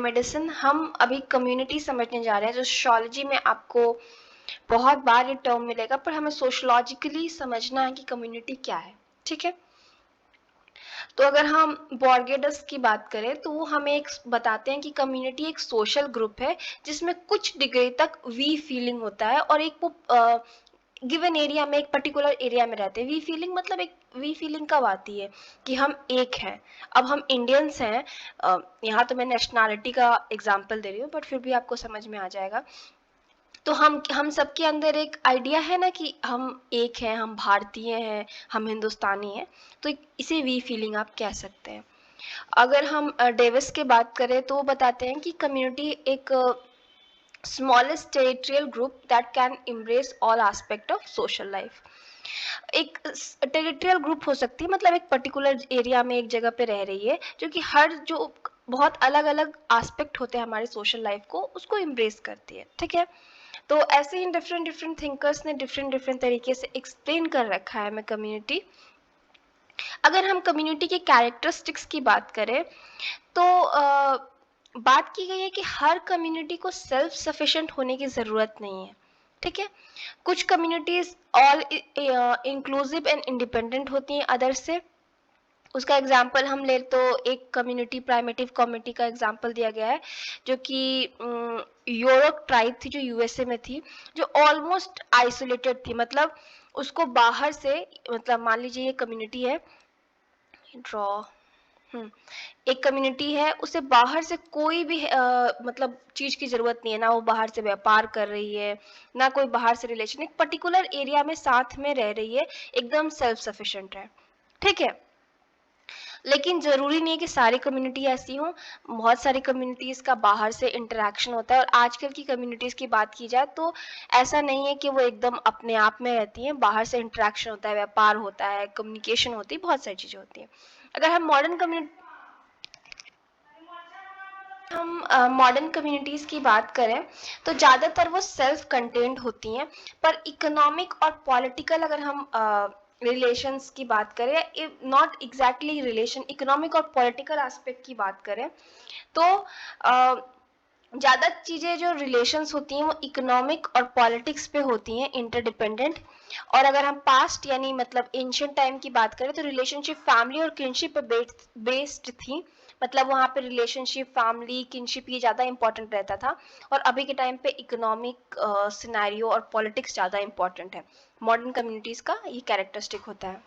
Biomedicine हम अभी community समझने जा रहे हैं। जो सोशियोलॉजी में आपको बहुत बार ये टर्म मिलेगा, पर हमें सोशियोलॉजिकली समझना है कि कम्युनिटी क्या है। ठीक है, तो अगर हम बॉर्गेडस की बात करें तो वो हमें एक बताते हैं कि कम्युनिटी एक सोशल ग्रुप है जिसमें कुछ डिग्री तक वी फीलिंग होता है और एक वो गिवन एरिया में, एक पर्टिकुलर एरिया में रहते हैं। वी फीलिंग मतलब एक वी फीलिंग कब आती है कि हम एक हैं। अब हम इंडियंस हैं, यहाँ तो मैं नेशनैलिटी का एग्जांपल दे रही हूँ बट फिर भी आपको समझ में आ जाएगा। तो हम सबके अंदर एक आइडिया है ना कि हम एक हैं, हम भारतीय हैं, हम हिंदुस्तानी हैं, तो इसे वी फीलिंग आप कह सकते हैं। अगर हम डेविस की बात करें तो वो बताते हैं कि कम्युनिटी एक smallest territorial group that can embrace all aspect of social life। एक टेरिटोरियल ग्रुप हो सकती है, मतलब एक पर्टिकुलर एरिया में एक जगह पे रह रही है जो कि हर जो बहुत अलग अलग एस्पेक्ट होते हैं हमारे सोशल लाइफ को, उसको एम्ब्रेस करती है। ठीक है, तो ऐसे ही डिफरेंट डिफरेंट थिंकर्स ने डिफरेंट डिफरेंट तरीके से एक्सप्लेन कर रखा है हमें कम्युनिटी। अगर हम कम्युनिटी के कैरेक्टरिस्टिक्स की बात करें तो बात की गई है कि हर कम्युनिटी को सेल्फ सफिशिएंट होने की ज़रूरत नहीं है। ठीक है, कुछ communities all inclusive and independent होती हैं अदर से। उसका एग्जाम्पल हम ले तो एक कम्युनिटी प्राइमेटिव कम्युनिटी का एग्जाम्पल दिया गया है जो कि यूरोक ट्राइब थी जो यूएसए में थी, जो ऑलमोस्ट आइसोलेटेड थी। मतलब उसको बाहर से, मतलब मान लीजिए ये कम्युनिटी है, ड्रॉ एक कम्युनिटी है, उसे बाहर से कोई भी मतलब चीज की जरूरत नहीं है, ना वो बाहर से व्यापार कर रही है, ना कोई बाहर से रिलेशन, एक पर्टिकुलर एरिया में साथ में रह रही है, एकदम सेल्फ सफिशिएंट है। ठीक है, लेकिन जरूरी नहीं है कि सारी कम्युनिटी ऐसी हो। बहुत सारी कम्युनिटीज का बाहर से इंटरेक्शन होता है, और आजकल की कम्युनिटीज की बात की जाए तो ऐसा नहीं है कि वो एकदम अपने आप में रहती हैं। बाहर से इंटरेक्शन होता है, व्यापार होता है, कम्युनिकेशन होती है, बहुत सारी चीजें होती हैं। अगर हम मॉडर्न कम्युनिटीज़ की बात करें तो ज़्यादातर वो सेल्फ कंटेंट होती हैं, पर इकोनॉमिक और पॉलिटिकल, अगर हम रिलेशंस की बात करें, नॉट एग्जैक्टली रिलेशन, इकोनॉमिक और पॉलिटिकल एस्पेक्ट की बात करें तो ज़्यादा चीज़ें जो रिलेशंस होती हैं वो इकोनॉमिक और पॉलिटिक्स पे होती हैं, इंटरडिपेंडेंट। और अगर हम पास्ट यानी मतलब एंशिएंट टाइम की बात करें तो रिलेशनशिप फैमिली और किनशिप पे बेस्ड थी। मतलब वहाँ पे रिलेशनशिप, फैमिली, किनशिप ये ज़्यादा इंपॉर्टेंट रहता था, और अभी के टाइम पे इकोनॉमिक सिनेरियो और पॉलिटिक्स ज़्यादा इंपॉर्टेंट है। मॉडर्न कम्युनिटीज़ का ये कैरेक्टरिस्टिक होता है।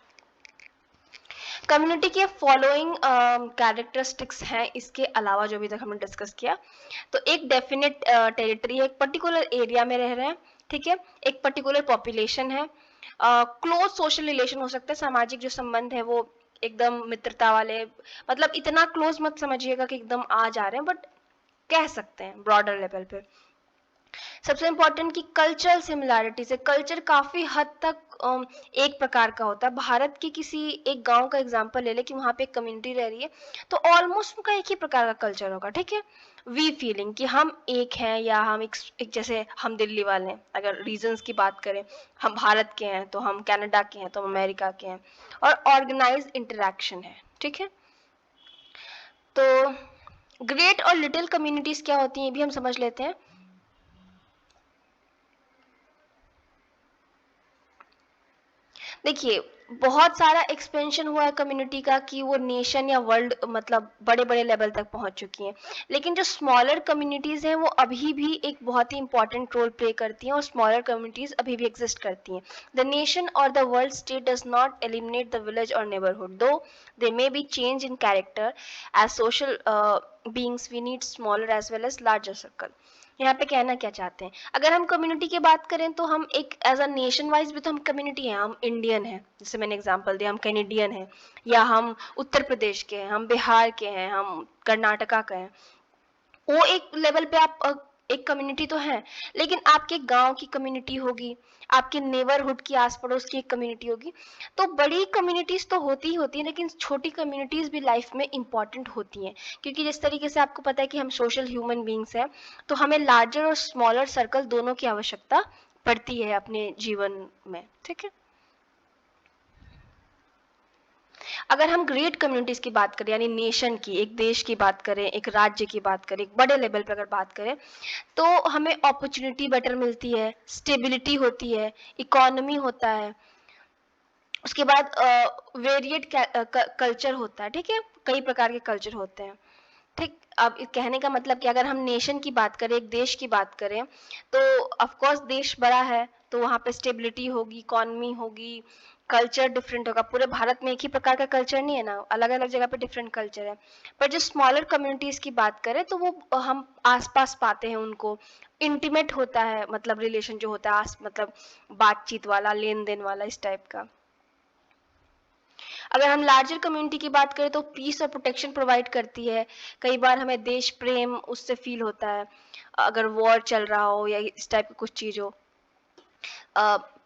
कम्युनिटी के फॉलोइंग कैरेक्टरिस्टिक्स हैं इसके अलावा जो अभी तक हमने डिस्कस किया। तो एक डेफिनेट टेरिटरी है, एक पर्टिकुलर एरिया में रह रहे हैं। ठीक है, एक पर्टिकुलर पॉपुलेशन है, क्लोज सोशल रिलेशन हो सकता है, सामाजिक जो संबंध है वो एकदम मित्रता वाले, मतलब इतना क्लोज मत समझिएगा कि एकदम आ जा रहे हैं, बट कह सकते हैं ब्रॉडर लेवल पे। सबसे इम्पोर्टेंट कि कल्चरल सिमिलैरिटीज है, कल्चर काफी हद तक एक प्रकार का होता है। भारत के किसी एक गांव का एग्जांपल ले ले कि वहां पे एक कम्युनिटी रह रही है, तो ऑलमोस्ट उनका एक ही प्रकार का कल्चर होगा। ठीक है, वी फीलिंग कि हम एक हैं, या हम एक जैसे हम दिल्ली वाले हैं, अगर रीजन्स की बात करें, हम भारत के हैं तो हम कनाडा के हैं तो हम अमेरिका के हैं, और ऑर्गेनाइज इंटरेक्शन है। ठीक है, तो ग्रेट और लिटिल कम्युनिटीज क्या होती हैं ये भी हम समझ लेते हैं। देखिए, बहुत सारा एक्सपेंशन हुआ है कम्युनिटी का कि वो नेशन या वर्ल्ड, मतलब बड़े बड़े लेवल तक पहुंच चुकी हैं, लेकिन जो स्मॉलर कम्युनिटीज़ हैं वो अभी भी एक बहुत ही इंपॉर्टेंट रोल प्ले करती हैं, और स्मॉलर कम्युनिटीज़ अभी भी एग्जिस्ट करती हैं। द नेशन और the world state does not eliminate the village और neighbourhood, though they may be change in character as social beings, we need smaller as well as larger circle. यहाँ पे कहना क्या चाहते हैं, अगर हम कम्युनिटी की बात करें तो हम एक एज अ नेशन वाइज भी तो हम कम्युनिटी हैं। हम इंडियन हैं, जैसे मैंने एग्जांपल दिया, हम कैनेडियन हैं, या हम उत्तर प्रदेश के हैं, हम बिहार के हैं, हम कर्नाटका के हैं। वो एक लेवल पे आप एक कम्युनिटी तो है, लेकिन आपके गांव की कम्युनिटी होगी, आपके नेबरहुड की आस पड़ोस की एक कम्युनिटी होगी। तो बड़ी कम्युनिटीज तो होती ही होती है, लेकिन छोटी कम्युनिटीज भी लाइफ में इंपॉर्टेंट होती हैं, क्योंकि जिस तरीके से आपको पता है कि हम सोशल ह्यूमन बींग्स हैं, तो हमें लार्जर और स्मॉलर सर्कल दोनों की आवश्यकता पड़ती है अपने जीवन में। ठीक है, अगर हम ग्रेट कम्युनिटीज की बात करें, यानी नेशन की, एक देश की बात करें, एक राज्य की बात करें, एक बड़े लेवल पर अगर बात करें, तो हमें अपॉर्चुनिटी बेटर मिलती है, स्टेबिलिटी होती है, इकोनॉमी होता है, उसके बाद वेरिएट कल्चर होता है, ठीक है, कई प्रकार के कल्चर होते हैं, ठीक। अब कहने का मतलब कि अगर हम नेशन की बात करें, एक देश की बात करें, तो ऑफ कोर्स देश बड़ा है, तो वहाँ पे स्टेबिलिटी होगी, इकोनॉमी होगी, कल्चर डिफरेंट होगा। पूरे भारत में एक ही प्रकार का कल्चर नहीं है ना, अलग अलग जगह पे डिफरेंट कल्चर है। पर जो स्मॉलर कम्युनिटीज की बात करें, तो वो हम आसपास पाते हैं उनको, इंटीमेट होता है, मतलब रिलेशन जो होता है मतलब बातचीत वाला, लेन देन वाला, इस टाइप का। अगर हम लार्जर कम्युनिटी की बात करें, तो पीस और प्रोटेक्शन प्रोवाइड करती है। कई बार हमें देश प्रेम उससे फील होता है, अगर वॉर चल रहा हो या इस टाइप की कुछ चीज हो।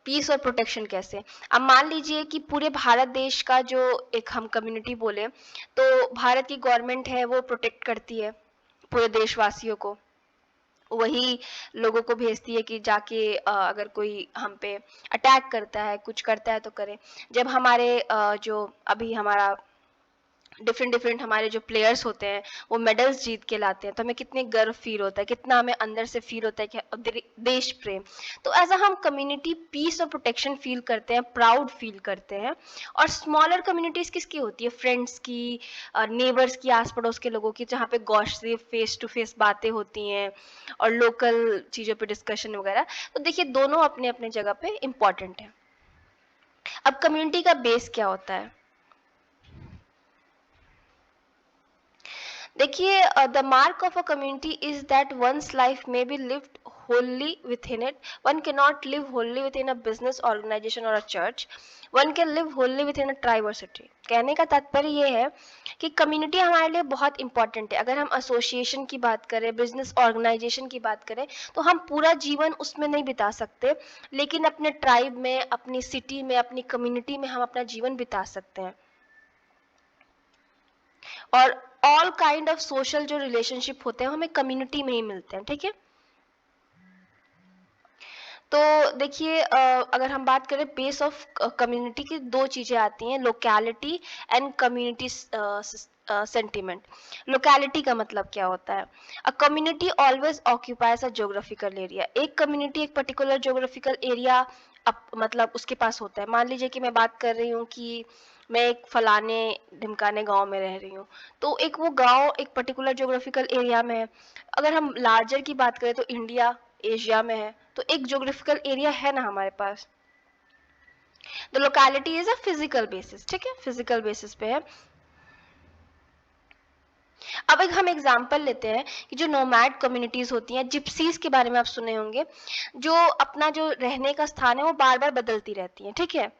पीस और प्रोटेक्शन कैसे, अब मान लीजिए कि पूरे भारत देश का जो एक हम कम्युनिटी बोले, तो भारत की गवर्नमेंट है वो प्रोटेक्ट करती है पूरे देशवासियों को, वही लोगों को भेजती है कि जाके अगर कोई हम पे अटैक करता है, कुछ करता है तो करे। जब हमारे जो अभी हमारा डिफरेंट हमारे जो प्लेयर्स होते हैं वो मेडल्स जीत के लाते हैं, तो हमें कितने गर्व फील होता है, कितना हमें अंदर से फील होता है कि देश प्रेम। तो ऐसा हम कम्युनिटी पीस और प्रोटेक्शन फील करते हैं, प्राउड फील करते हैं। और स्मॉलर कम्युनिटीज किसकी होती है, फ्रेंड्स की, नेबर्स की, आस पड़ोस के लोगों की, जहाँ पे गॉसिप, फेस टू फेस बातें होती हैं और लोकल चीजों पे डिस्कशन वगैरह। तो देखिए दोनों अपने अपने जगह पे इम्पोर्टेंट है। अब कम्युनिटी का बेस क्या होता है, देखिए, the mark of a community is that one's life may be lived wholly within it. One cannot live wholly within a business organization or a church. One can live wholly within a tribe or city. कहने का तात्पर्य ये है कि community हमारे लिए बहुत important है। अगर हम एसोसिएशन की बात करें, बिजनेस ऑर्गेनाइजेशन की बात करें, तो हम पूरा जीवन उसमें नहीं बिता सकते, लेकिन अपने ट्राइब में, अपनी सिटी में, अपनी कम्युनिटी में हम अपना जीवन बिता सकते हैं। और ऑल काइंड ऑफ सोशल जो रिलेशनशिप होते हैं हमें कम्युनिटी में ही मिलते हैं, ठीक है। तो देखिए, अगर हम बात करें बेस ऑफ कम्युनिटी की, दो चीजें आती हैं, locality and community sentiment. Locality का मतलब क्या होता है, a community always occupies a geographical area. एक कम्युनिटी एक पर्टिकुलर ज्योग्राफिकल एरिया मतलब उसके पास होता है। मान लीजिए कि मैं बात कर रही हूँ कि मैं एक फलाने ढिमकाने गांव में रह रही हूँ, तो एक वो गांव एक पर्टिकुलर ज्योग्राफिकल एरिया में है। अगर हम लार्जर की बात करें तो इंडिया एशिया में है, तो एक ज्योग्राफिकल एरिया है ना हमारे पास। The locality is a physical basis, ठीक है, फिजिकल बेसिस पे है। अब एक हम एग्जांपल लेते हैं कि जो नोमैड कम्युनिटीज होती हैं, जिप्सीज के बारे में आप सुने होंगे, जो अपना जो रहने का स्थान है वो बार बार बदलती रहती हैं, ठीक है।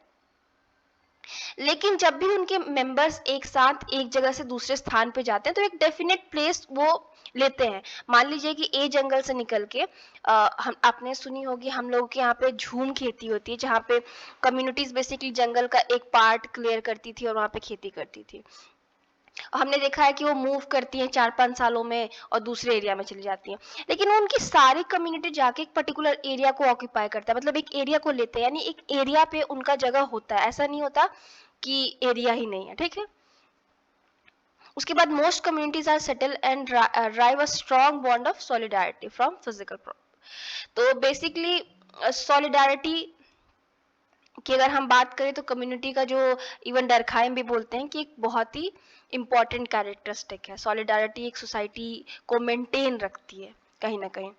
लेकिन जब भी उनके मेंबर्स एक साथ एक जगह से दूसरे स्थान पे जाते हैं, तो एक डेफिनेट प्लेस वो लेते हैं। मान लीजिए कि ए जंगल से निकल के हम आपने सुनी होगी, हम लोगों के यहाँ पे झूम खेती होती है, जहाँ पे कम्युनिटीज बेसिकली जंगल का एक पार्ट क्लियर करती थी और वहाँ पे खेती करती थी। हमने देखा है कि वो मूव करती हैं 4-5 सालों में और दूसरे एरिया में चली जाती हैं, लेकिन वो उनकी सारी कम्युनिटी जाके एक पर्टिकुलर एरिया को ऑक्यूपाई करता है, मतलब एक एरिया को लेते हैं, यानी एक एरिया पे उनका जगह होता है, ऐसा नहीं होता कि एरिया ही नहीं है, ठीक है। उसके बाद most communities are settle and drive a strong bond of solidarity from physical problem. तो बेसिकली सॉलिडारिटी कि अगर हम बात करें तो कम्युनिटी का जो इवन डरखाइम भी बोलते हैं कि एक बहुत ही इंपॉर्टेंट कैरेक्टरिस्टिक है। सॉलिडारिटी एक सोसाइटी को मेंटेन रखती है कहीं ना कहीं।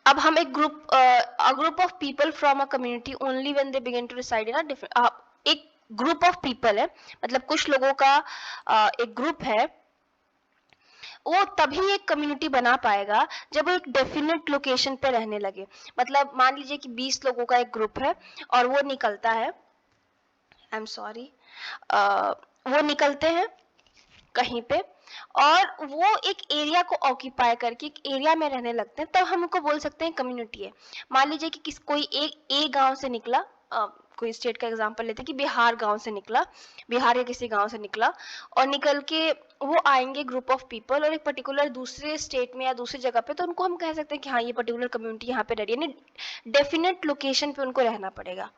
अब हम एक group of people from a community only when they begin to reside in a different, एक ग्रुप ऑफ पीपल है, मतलब कुछ लोगों का एक ग्रुप है, वो तभी एक कम्युनिटी बना पाएगा जब वो एक डेफिनेट लोकेशन पे रहने लगे। मतलब मान लीजिए कि 20 लोगों का एक ग्रुप है और वो निकलता है, आई एम सॉरी, वो निकलते हैं कहीं पे और वो एक एरिया को ऑक्यूपाई करके एक एरिया में रहने लगते हैं, तब हम उनको बोल सकते हैं कम्युनिटी है। मान लीजिए कि कोई एक ए गांव से निकला, कोई स्टेट का एग्जांपल लेते हैं कि बिहार गांव से निकला, बिहार के किसी गांव से निकला और निकल के वो आएंगे ग्रुप ऑफ पीपल और एक पर्टिकुलर दूसरे स्टेट में या दूसरी जगह पे, तो उनको हम कह सकते हैं कि हाँ ये पर्टिकुलर कम्युनिटी यहाँ पे रह रही है, यानी डेफिनेट लोकेशन पे उनको रहना पड़ेगा।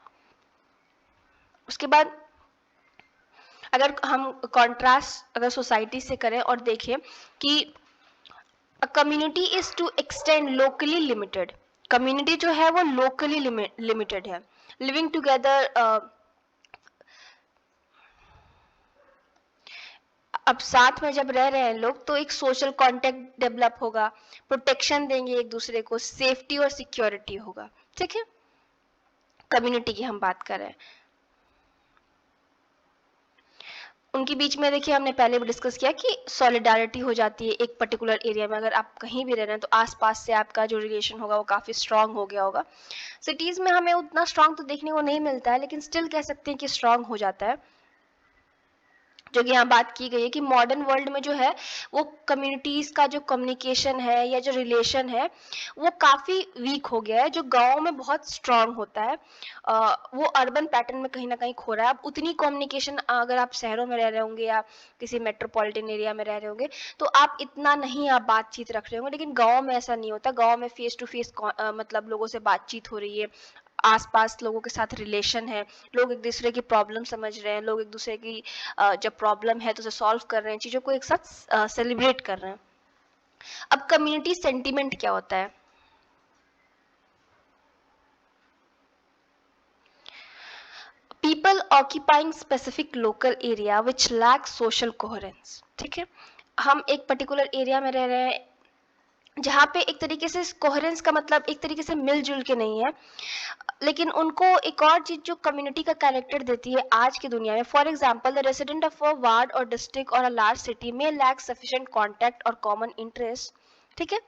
उसके बाद अगर हम कॉन्ट्रास्ट अगर सोसाइटी से करें और देखें कि a community is to extend locally limited, community जो है वो लोकली लिमिटेड है, लिविंग टुगेदर अब साथ में जब रह रहे हैं लोग तो एक सोशल कांटेक्ट डेवलप होगा, प्रोटेक्शन देंगे एक दूसरे को, सेफ्टी और सिक्योरिटी होगा, ठीक है। कम्युनिटी की हम बात कर रहे हैं, उनके बीच में देखिए हमने पहले भी डिस्कस किया कि सॉलिडारिटी हो जाती है एक पर्टिकुलर एरिया में। अगर आप कहीं भी रह रहे हैं तो आसपास से आपका जो रिलेशन होगा वो काफ़ी स्ट्रांग हो गया होगा। सिटीज़ में हमें उतना स्ट्रांग तो देखने को नहीं मिलता है, लेकिन स्टिल कह सकते हैं कि स्ट्रांग हो जाता है। जो कि यहाँ बात की गई है कि मॉडर्न वर्ल्ड में जो है वो कम्युनिटीज़ का जो कम्युनिकेशन है या जो रिलेशन है वो काफ़ी वीक हो गया है, जो गाँव में बहुत स्ट्रांग होता है वो अर्बन पैटर्न में कहीं ना कहीं खो रहा है। अब उतनी कम्युनिकेशन अगर आप शहरों में रह रहे होंगे या किसी मेट्रोपॉलिटन एरिया में रह रहे होंगे तो आप इतना नहीं आप बातचीत रख रहे होंगे, लेकिन गाँव में ऐसा नहीं होता। गाँव में फेस टू फेस मतलब लोगों से बातचीत हो रही है, आसपास लोगों के साथ रिलेशन है, लोग एक दूसरे की प्रॉब्लम समझ रहे हैं, लोग एक दूसरे की जब प्रॉब्लम है तो उसे सॉल्व कर रहे हैं, चीज़ों को एक साथ सेलिब्रेट कर रहे हैं। अब कम्युनिटी सेंटीमेंट क्या होता है? People occupying specific local area which lack social coherence, ठीक है। हम एक पर्टिकुलर एरिया में रह रहे हैं जहाँ पे एक तरीके से कोहेरेंस का मतलब एक तरीके से मिलजुल के नहीं है, लेकिन उनको एक और चीज जो कम्युनिटी का कैरेक्टर देती है आज की दुनिया में, for example the resident of a ward और डिस्ट्रिक्ट और अ लार्ज सिटी में लैक सफिशिएंट कॉन्टैक्ट और कॉमन इंटरेस्ट, ठीक है।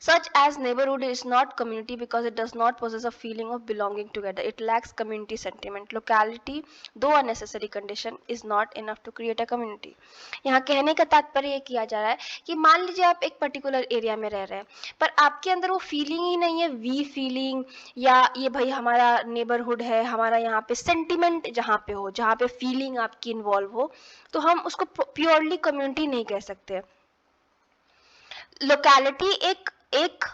Such as neighborhood is not community because it does not possess a feeling of belonging together. It lacks community sentiment. Locality, though a necessary condition, is not enough to create a community. यहाँ कहने का तात्पर्य ये किया जा रहा है कि मान लीजिए आप एक पर्टिकुलर एरिया में रह रहे हैं पर आपके अंदर वो फीलिंग ही नहीं है, वी फीलिंग या ये भाई हमारा नेबरहुड है, हमारा यहाँ पे सेंटिमेंट जहाँ पे हो, जहाँ पे फीलिंग आपकी इन्वॉल्व हो, तो हम उसको प्योरली कम्युनिटी नहीं कह सकते। लोकेलिटी एक एक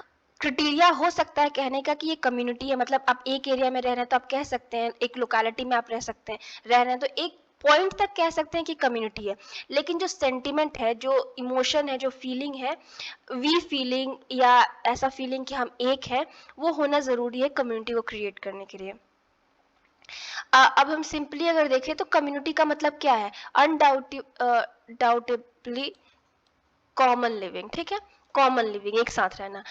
क्राइटेरिया हो सकता है कहने का कि ये कम्युनिटी है, मतलब आप एक एरिया में रह रहे हैं तो आप कह सकते हैं, एक लोकेलिटी में आप रह सकते हैं, रह रहे हैं तो एक पॉइंट तक कह सकते हैं कि कम्युनिटी है। लेकिन जो सेंटिमेंट है, जो इमोशन है, जो फीलिंग है, वी फीलिंग या ऐसा फीलिंग कि हम एक है, वो होना ज़रूरी है कम्युनिटी को क्रिएट करने के लिए। अब हम सिंपली अगर देखें तो कम्युनिटी का मतलब क्या है? अनडाउटेबली कॉमन लिविंग, ठीक है, कॉमन लिविंग, एक साथ रहना।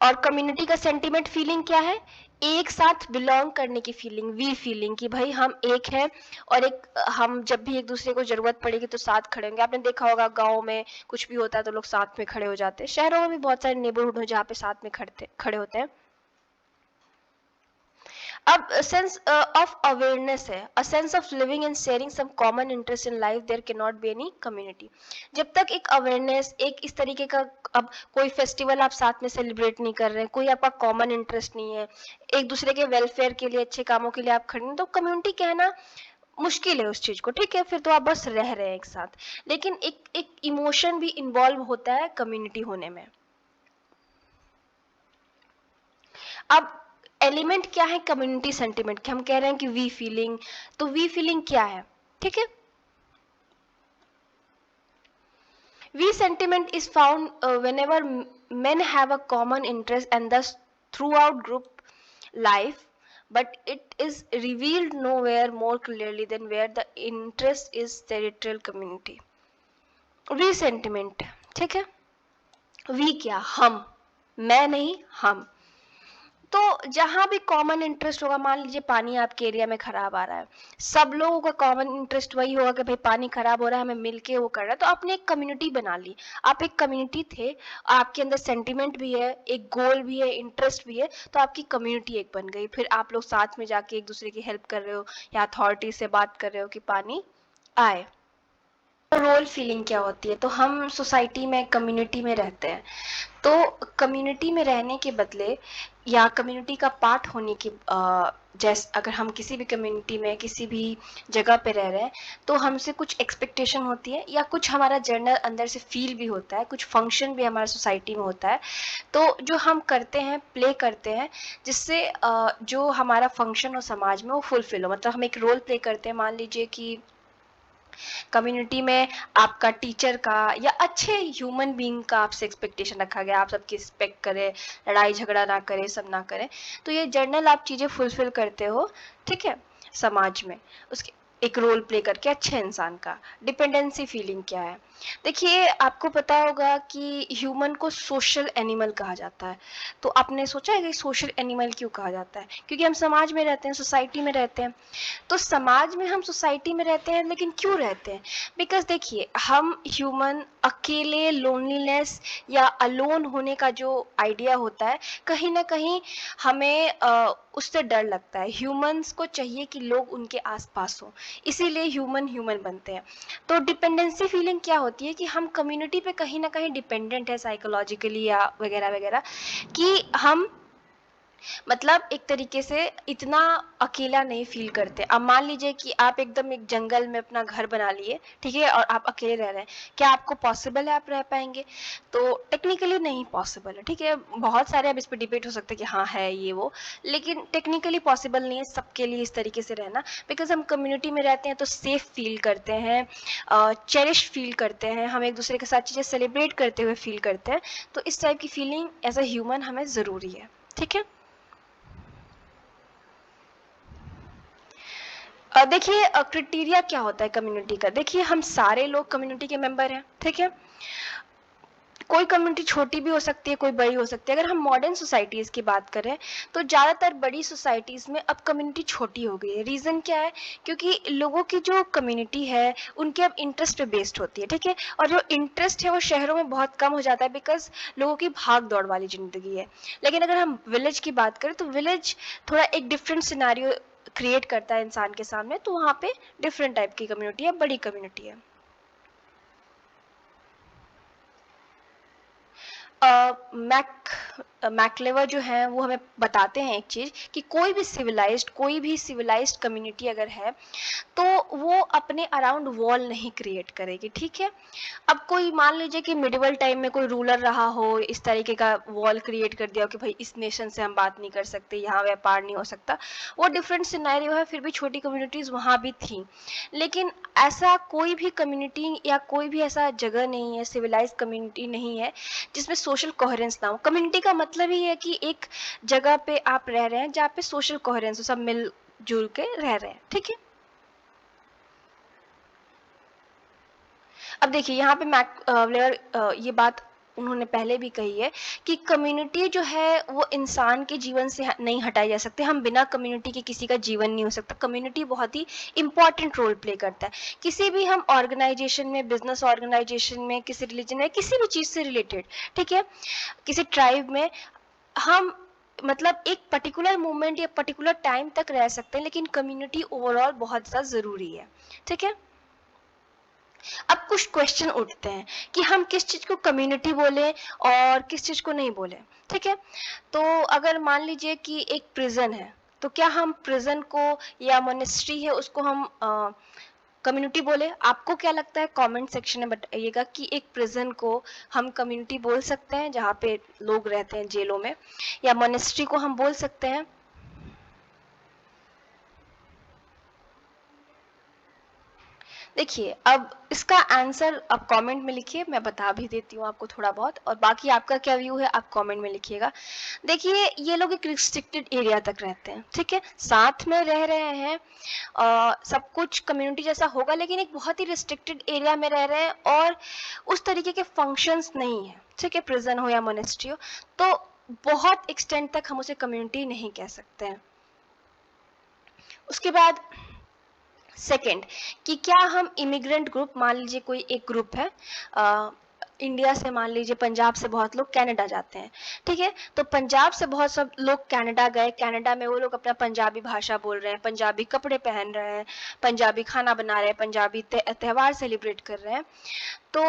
और कम्युनिटी का सेंटिमेंट फीलिंग क्या है? एक साथ बिलोंग करने की फीलिंग, वी फीलिंग कि भाई हम एक हैं और एक हम जब भी एक दूसरे को जरूरत पड़ेगी तो साथ खड़े होंगे। आपने देखा होगा गांव में कुछ भी होता है तो लोग साथ में खड़े हो जाते हैं, शहरों में भी बहुत सारे नेबरहुड हो जहाँ पे साथ में खड़े होते हैं। अब सेंस ऑफ अवेयरनेस है, a sense of living and sharing some common interest in life, there can not be any community. जब तक एक अवेयरनेस, एक इस तरीके का, अब कोई फेस्टिवल आप साथ में सेलिब्रेट नहीं कर रहे हैं, कोई आपका कॉमन इंटरेस्ट नहीं है, एक दूसरे के वेलफेयर के लिए, अच्छे कामों के लिए आप खड़े हैं, तो कम्युनिटी कहना मुश्किल है उस चीज को, ठीक है, फिर तो आप बस रह रहे हैं एक साथ। लेकिन एक एक इमोशन भी इन्वॉल्व होता है कम्युनिटी होने में। अब एलिमेंट क्या है कम्युनिटी सेंटिमेंट के? हम कह रहे हैं कि वी फीलिंग, तो वी फीलिंग क्या है, ठीक है। We sentiment is found whenever men have a common interest and thus throughout group life, but it is revealed nowhere more clearly than where the interest is territorial community. We sentiment, ठीक है। We क्या? हम, मैं नहीं, हम। तो जहां भी कॉमन इंटरेस्ट होगा, मान लीजिए पानी आपके एरिया में खराब आ रहा है, सब लोगों का कॉमन इंटरेस्ट वही होगा कि भाई पानी खराब हो रहा है, हमें मिलके वो कर रहा है, तो आपने एक कम्युनिटी बना ली। आप एक कम्युनिटी थे, आपके अंदर सेंटिमेंट भी है, एक गोल भी है, इंटरेस्ट भी है, तो आपकी कम्युनिटी एक बन गई। फिर आप लोग साथ में जाके एक दूसरे की हेल्प कर रहे हो या अथॉरिटी से बात कर रहे हो कि पानी आए। रोल फीलिंग क्या होती है? तो हम सोसाइटी में, कम्युनिटी में रहते हैं, तो कम्युनिटी में रहने के बदले या कम्युनिटी का पार्ट होने के जैसे अगर हम किसी भी कम्युनिटी में किसी भी जगह पे रह रहे हैं, तो हमसे कुछ एक्सपेक्टेशन होती है या कुछ हमारा जर्नल अंदर से फील भी होता है, कुछ फंक्शन भी हमारे सोसाइटी में होता है, तो जो हम करते हैं, प्ले करते हैं, जिससे जो हमारा फंक्शन हो समाज में वो फुलफिल हो। मतलब हम एक रोल प्ले करते हैं, मान लीजिए कि कम्युनिटी में आपका टीचर का या अच्छे ह्यूमन बीइंग का आपसे एक्सपेक्टेशन रखा गया, आप सबकी रिस्पेक्ट करें, लड़ाई झगड़ा ना करें, सब ना करें, तो ये जर्नल आप चीज़ें फुलफिल करते हो, ठीक है, समाज में उसके एक रोल प्ले करके अच्छे इंसान का। डिपेंडेंसी फीलिंग क्या है? देखिए, आपको पता होगा कि ह्यूमन को सोशल एनिमल कहा जाता है। तो आपने सोचा है कि सोशल एनिमल क्यों कहा जाता है? क्योंकि हम समाज में रहते हैं, सोसाइटी में रहते हैं। तो समाज में हम सोसाइटी में रहते हैं, लेकिन क्यों रहते हैं? बिकॉज देखिए, हम ह्यूमन अकेले लोनलीनेस या अलोन होने का जो आइडिया होता है, कहीं ना कहीं हमें उससे डर लगता है। ह्यूमंस को चाहिए कि लोग उनके आसपास हो, इसीलिए ह्यूमन ह्यूमन बनते हैं। तो डिपेंडेंसी फीलिंग क्या होती है कि हम कम्युनिटी पे कहीं ना कहीं डिपेंडेंट है, साइकोलॉजिकली या वगैरह वगैरह, कि हम मतलब एक तरीके से इतना अकेला नहीं फील करते। अब मान लीजिए कि आप एकदम एक जंगल में अपना घर बना लिए, ठीक है, और आप अकेले रह रहे हैं, क्या आपको पॉसिबल है आप रह पाएंगे? तो टेक्निकली नहीं पॉसिबल है, ठीक है। बहुत सारे अब इस पर डिबेट हो सकते हैं कि हाँ है ये वो, लेकिन टेक्निकली पॉसिबल नहीं है सबके लिए इस तरीके से रहना। बिकॉज हम कम्युनिटी में रहते हैं तो सेफ फील करते हैं, चेरिश फील करते हैं, हम एक दूसरे के साथ चीज़ें सेलिब्रेट करते हुए फील करते हैं। तो इस टाइप की फीलिंग एज अ ह्यूमन हमें ज़रूरी है, ठीक है। देखिए, क्राइटेरिया क्या होता है कम्युनिटी का? देखिए, हम सारे लोग कम्युनिटी के मेंबर हैं, ठीक है। कोई कम्युनिटी छोटी भी हो सकती है, कोई बड़ी हो सकती है। अगर हम मॉडर्न सोसाइटीज़ की बात करें, तो ज़्यादातर बड़ी सोसाइटीज़ में अब कम्युनिटी छोटी हो गई है। रीज़न क्या है? क्योंकि लोगों की जो कम्युनिटी है, उनके अब इंटरेस्ट पे बेस्ड होती है, ठीक है। और जो इंटरेस्ट है वो शहरों में बहुत कम हो जाता है, बिकॉज लोगों की भाग दौड़ वाली ज़िंदगी है। लेकिन अगर हम विलेज की बात करें, तो विलेज थोड़ा एक डिफरेंट सिनारियो क्रिएट करता है इंसान के सामने, तो वहाँ पे डिफरेंट टाइप की कम्युनिटी है, बड़ी कम्युनिटी है। मैक मैकलेवर जो हैं वो हमें बताते हैं एक चीज़, कि कोई भी सिविलाइज्ड कम्युनिटी अगर है, तो वो अपने अराउंड वॉल नहीं क्रिएट करेगी, ठीक है। अब कोई मान लीजिए कि मिडिवल टाइम में कोई रूलर रहा हो, इस तरीके का वॉल क्रिएट कर दिया हो कि भाई इस नेशन से हम बात नहीं कर सकते, यहाँ व्यापार नहीं हो सकता, वो डिफरेंट सिनेरियो है। फिर भी छोटी कम्युनिटीज़ वहाँ भी थी, लेकिन ऐसा कोई भी कम्युनिटी या कोई भी ऐसा जगह नहीं है, सिविलाइज कम्युनिटी नहीं है, जिसमें सोशल कोहेरेंस ना हो। कम्युनिटी का मतलब ही है कि एक जगह पे आप रह रहे हैं जहाँ पे सोशल कोहेरेंस हो, सब मिलजुल के रह रहे हैं, ठीक है। अब देखिए, यहाँ पे मैकलेयर ये बात उन्होंने पहले भी कही है कि कम्युनिटी जो है वो इंसान के जीवन से नहीं हटाई जा सकती। हम बिना कम्युनिटी के किसी का जीवन नहीं हो सकता। कम्युनिटी बहुत ही इंपॉर्टेंट रोल प्ले करता है किसी भी हम ऑर्गेनाइजेशन में, बिजनेस ऑर्गेनाइजेशन में, किसी रिलीजन में, किसी भी चीज़ से रिलेटेड, ठीक है, किसी ट्राइब में हम मतलब एक पर्टिकुलर मोमेंट या पर्टिकुलर टाइम तक रह सकते हैं, लेकिन कम्युनिटी ओवरऑल बहुत ज़्यादा ज़रूरी है, ठीक है। अब कुछ क्वेश्चन उठते हैं कि हम किस चीज़ को कम्युनिटी बोले और किस चीज़ को नहीं बोले, ठीक है। तो अगर मान लीजिए कि एक प्रिजन है, तो क्या हम प्रिजन को या मोनेस्ट्री है उसको हम कम्युनिटी बोले? आपको क्या लगता है? कमेंट सेक्शन में बताइएगा कि एक प्रिजन को हम कम्युनिटी बोल सकते हैं जहाँ पे लोग रहते हैं जेलों में, या मोनेस्ट्री को हम बोल सकते हैं? देखिए, अब इसका आंसर आप कमेंट में लिखिए, मैं बता भी देती हूँ आपको थोड़ा बहुत, और बाकी आपका क्या व्यू है आप कमेंट में लिखिएगा। देखिए, ये लोग एक रिस्ट्रिक्टेड एरिया तक रहते हैं, ठीक है, साथ में रह रहे हैं, सब कुछ कम्युनिटी जैसा होगा, लेकिन एक बहुत ही रिस्ट्रिक्टेड एरिया में रह रहे हैं, और उस तरीके के फंक्शंस नहीं है, ठीक है, प्रिजन हो या मोनेस्ट्री हो, तो बहुत एक्सटेंड तक हम उसे कम्युनिटी नहीं कह सकते हैं। उसके बाद सेकंड, कि क्या हम इमिग्रेंट ग्रुप, मान लीजिए कोई एक ग्रुप है, इंडिया से मान लीजिए पंजाब से बहुत लोग कनाडा जाते हैं, ठीक है, तो पंजाब से बहुत सब लोग कनाडा गए, कनाडा में वो लोग अपना पंजाबी भाषा बोल रहे हैं, पंजाबी कपड़े पहन रहे हैं, पंजाबी खाना बना रहे हैं, पंजाबी त्यौहार सेलिब्रेट कर रहे हैं, तो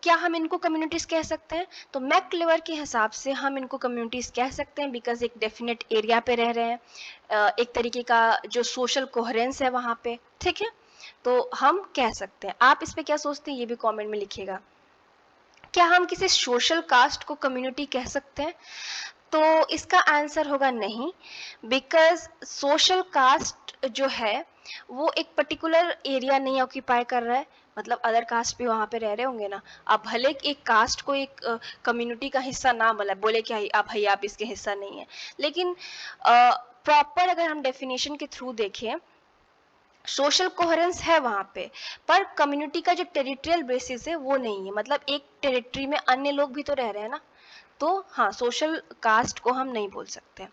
क्या हम इनको कम्युनिटीज कह सकते हैं? तो मैकक्लेवर के हिसाब से हम इनको कम्युनिटीज कह सकते हैं, बिकॉज एक डेफिनेट एरिया पे रह रहे हैं, एक तरीके का जो सोशल कोहेरेंस है वहाँ पे, ठीक है, तो हम कह सकते हैं। आप इस पे क्या सोचते हैं ये भी कमेंट में लिखिएगा। क्या हम किसी सोशल कास्ट को कम्युनिटी कह सकते हैं? तो इसका आंसर होगा नहीं, बिकॉज सोशल कास्ट जो है वो एक पर्टिकुलर एरिया नहीं ऑक्यूपाई कर रहा है, मतलब अदर कास्ट भी वहाँ पे रह रहे होंगे ना। अब भले एक कास्ट को एक कम्युनिटी का हिस्सा ना बोले कि आप इसके हिस्सा नहीं है, लेकिन प्रॉपर अगर हम डेफिनेशन के थ्रू देखें, सोशल कोहेरेंस है वहाँ पे, पर कम्युनिटी का जो टेरिटोरियल बेसिस है वो नहीं है, मतलब एक टेरिटरी में अन्य लोग भी तो रह रहे हैं ना, तो हाँ, सोशल कास्ट को हम नहीं बोल सकते।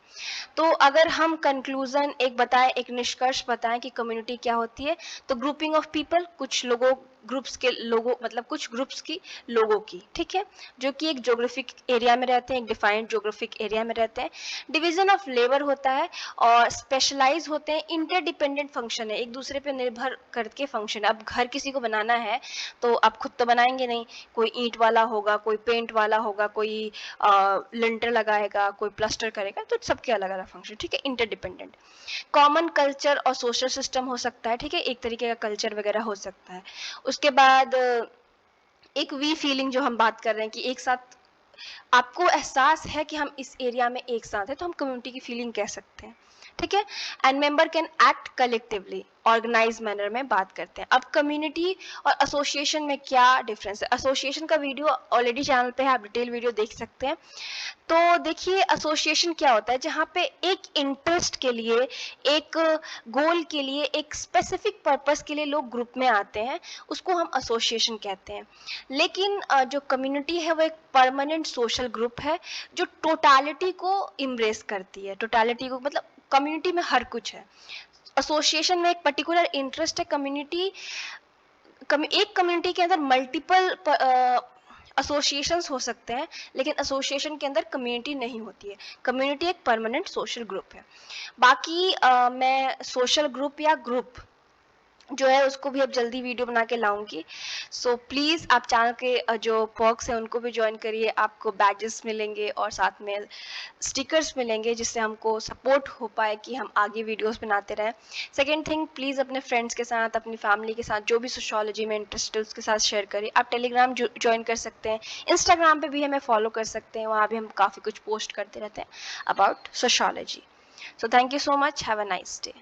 तो अगर हम कंक्लूजन एक बताएं, एक निष्कर्ष बताएं कि कम्युनिटी क्या होती है, तो ग्रुपिंग ऑफ पीपल, कुछ लोगों ग्रुप्स के लोगों, मतलब कुछ ग्रुप्स की लोगों की, ठीक है, जो कि एक ज्योग्राफिक एरिया में रहते हैं, एक डिफाइंड ज्योग्राफिक एरिया में रहते हैं। डिवीजन ऑफ लेबर होता है और स्पेशलाइज होते हैं, इंटरडिपेंडेंट फंक्शन है, एक दूसरे पे निर्भर करके फंक्शन है। अब घर किसी को बनाना है तो आप खुद तो बनाएंगे नहीं, कोई ईंट वाला होगा, कोई पेंट वाला होगा, कोई लिंटर लगाएगा, कोई प्लास्टर करेगा, तो सबके अलग अलग फंक्शन, ठीक है, इंटरडिपेंडेंट। कॉमन कल्चर और सोशल सिस्टम हो सकता है, ठीक है, एक तरीके का कल्चर वगैरह हो सकता है। उसके बाद एक वी फीलिंग जो हम बात कर रहे हैं कि एक साथ आपको एहसास है कि हम इस एरिया में एक साथ हैं, तो हम कम्युनिटी की फीलिंग कह सकते हैं, ठीक है। And member can act collectively, organise manner में बात करते हैं। अब कम्युनिटी और एसोसिएशन में क्या डिफरेंस है? एसोसिएशन का वीडियो ऑलरेडी चैनल पे है, आप डिटेल वीडियो देख सकते हैं। तो देखिए एसोसिएशन क्या होता है, जहाँ पे एक इंटरेस्ट के लिए, एक गोल के लिए, एक स्पेसिफिक पर्पस के लिए लोग ग्रुप में आते हैं, उसको हम एसोसिएशन कहते हैं। लेकिन जो कम्युनिटी है वो एक परमानेंट सोशल ग्रुप है जो टोटालिटी को इम्ब्रेस करती है, टोटालिटी को, मतलब कम्युनिटी में हर कुछ है। एसोसिएशन में एक पर्टिकुलर इंटरेस्ट है, कम्युनिटी एक कम्युनिटी के अंदर मल्टीपल एसोसिएशंस हो सकते हैं, लेकिन एसोसिएशन के अंदर कम्युनिटी नहीं होती है। कम्युनिटी एक परमानेंट सोशल ग्रुप है। बाकी मैं सोशल ग्रुप या ग्रुप जो है उसको भी अब जल्दी वीडियो बना के लाऊंगी। सो प्लीज़ आप चैनल के जो पर्क्स हैं उनको भी ज्वाइन करिए, आपको बैजेस मिलेंगे और साथ में स्टिकर्स मिलेंगे, जिससे हमको सपोर्ट हो पाए कि हम आगे वीडियोस बनाते रहें। सेकेंड थिंग, प्लीज़ अपने फ्रेंड्स के साथ, अपनी फैमिली के साथ, जो भी सोशोलॉजी में इंटरेस्ट है उसके साथ शेयर करिए। आप टेलीग्राम ज्वाइन कर सकते हैं, इंस्टाग्राम पे भी हमें फॉलो कर सकते हैं, वहाँ भी हम काफ़ी कुछ पोस्ट करते रहते हैं about sociology. So thank you so much, have a nice day.